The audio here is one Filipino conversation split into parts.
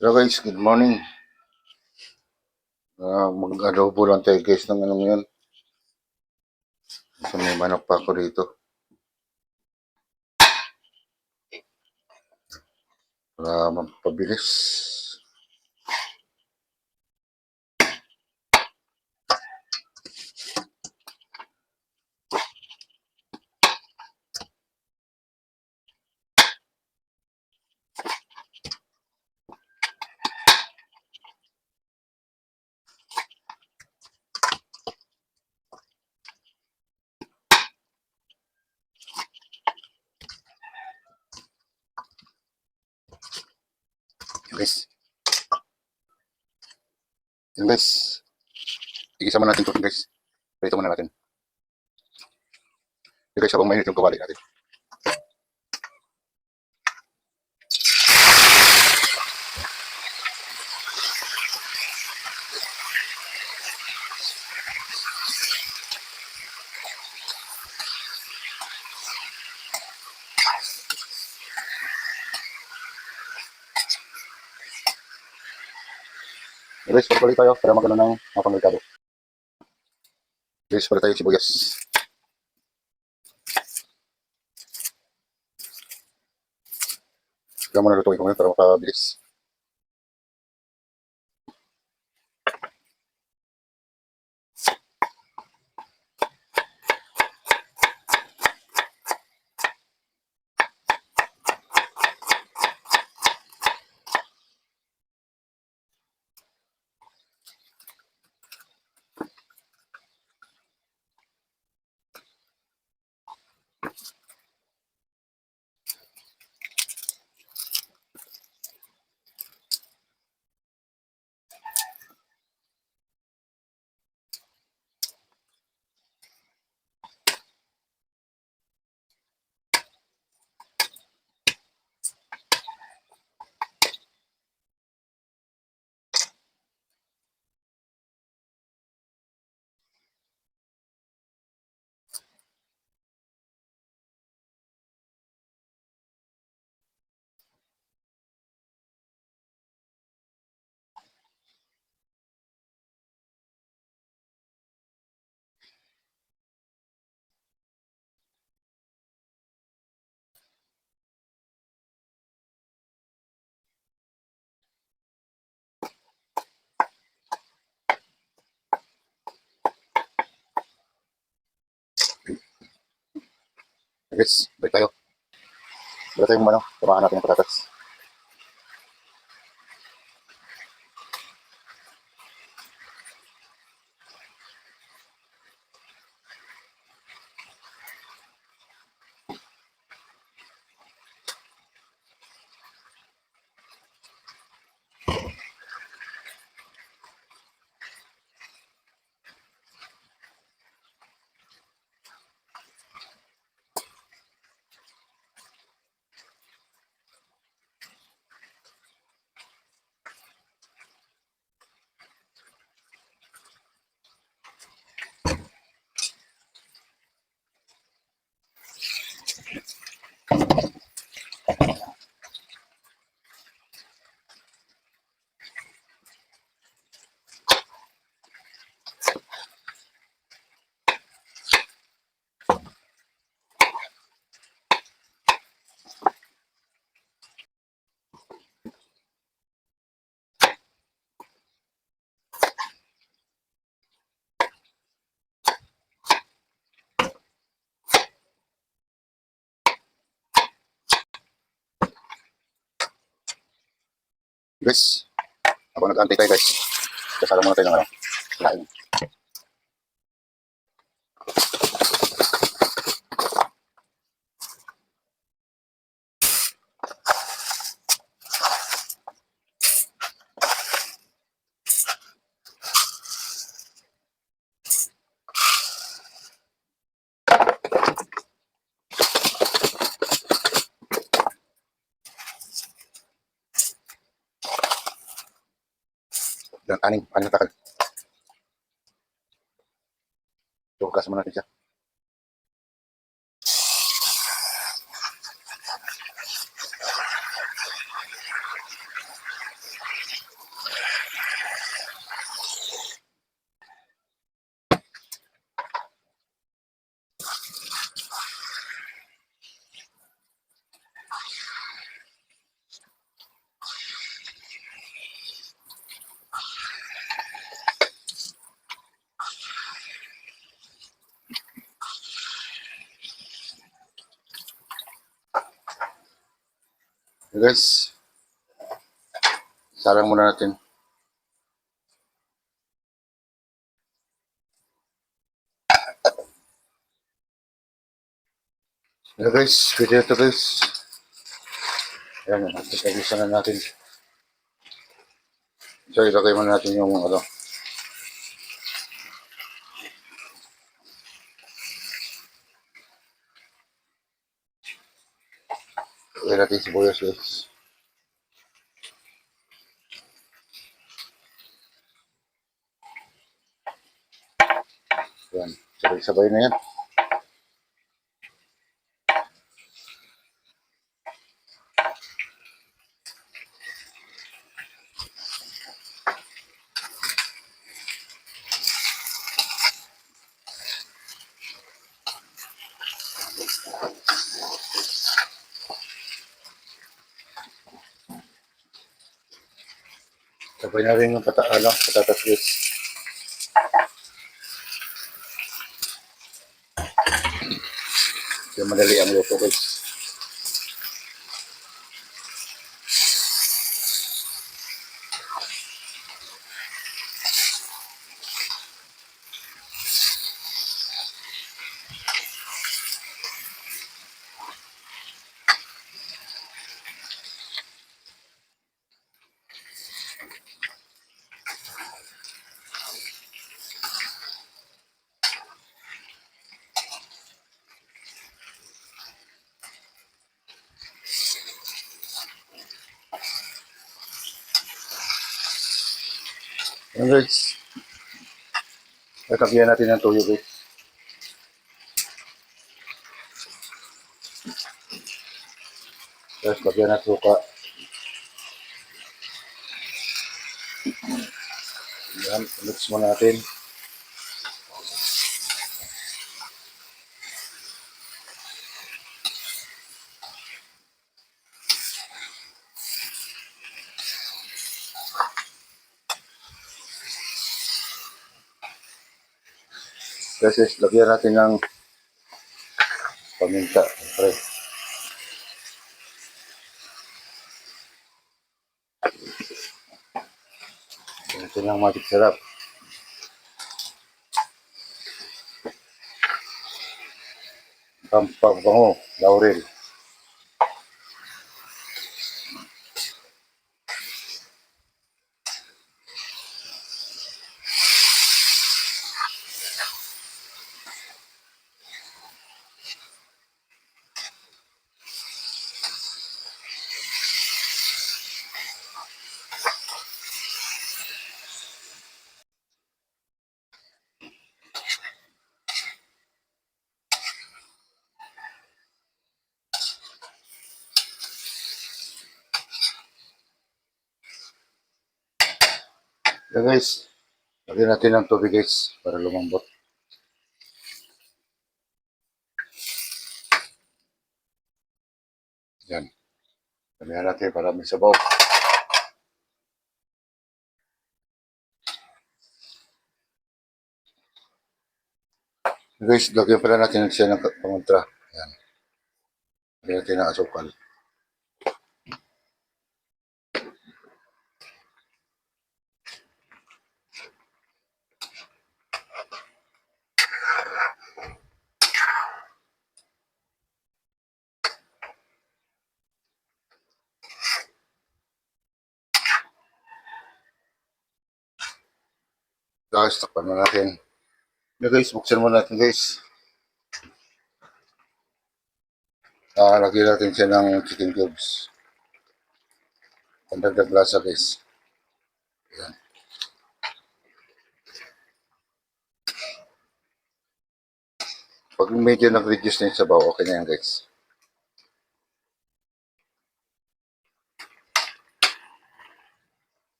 Hello guys, good morning. Mag-adobo lang tayo guys ng ano ngayon. So may manok pa ako dito. Para mapabilis. Yan guys. Yan guys. Igisa mo natin ito guys. Prito muna natin. Yan guys, habang mainit yung kawali natin. Yan guys, pagpalik tayo para magano ng mapangregado. Guys, pala tayo sibuyas. Kaya muna lutuin ko ngayon para mapabilis. Yan guys, balik tayo. Balik tayo ano, tabahan natin yung patatas. Guys, habang nag-antay tayo guys. Kasala muna tayo ng ano, laing. Yan, aning na takal. So, gas muna natin siya. Guys, sarang muna natin. Guys, pwede na ito guys. Ayan, pagkagisan na natin. So, ilagay muna natin yung ano. Ilagay natin sibuyas guys. Ayan, sabay-sabay na yan. Sabay na rin yung patatas guys. Kaya madali ang luto guys. Ayan guys. Tatagyan natin ng tuyo guys. Tapos lagyan ng suka. Ayan, mix mo natin. Tapos lagyan natin ng paminta. Pre. Ito lang magic sarap. Pampabango, laurel. Yan guys, lagyan natin ng tubig guys para lumambot. Yan. Lagyan natin para may sabaw. Guys, lagyan pala natin siya ng pamuntra. Yan. Lagyan natin ng asukal. Guys, takpan mo natin. Yan guys, buksan mo natin guys. Lagyan natin siya ng chicken cubes. Pandagdag lasa guys. Yan. Pag medyo nag-reduce na yung sabaw, okay na yan guys.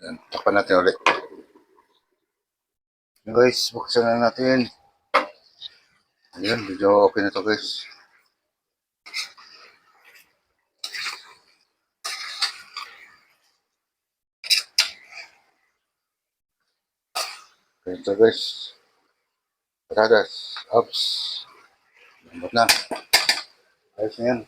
Yan, takpan natin ulit. Yan guys, buksan na natin. Ayan, medyo okay na to guys. Ganito guys. Patatas, ups. Lambot na. Ayos na yan.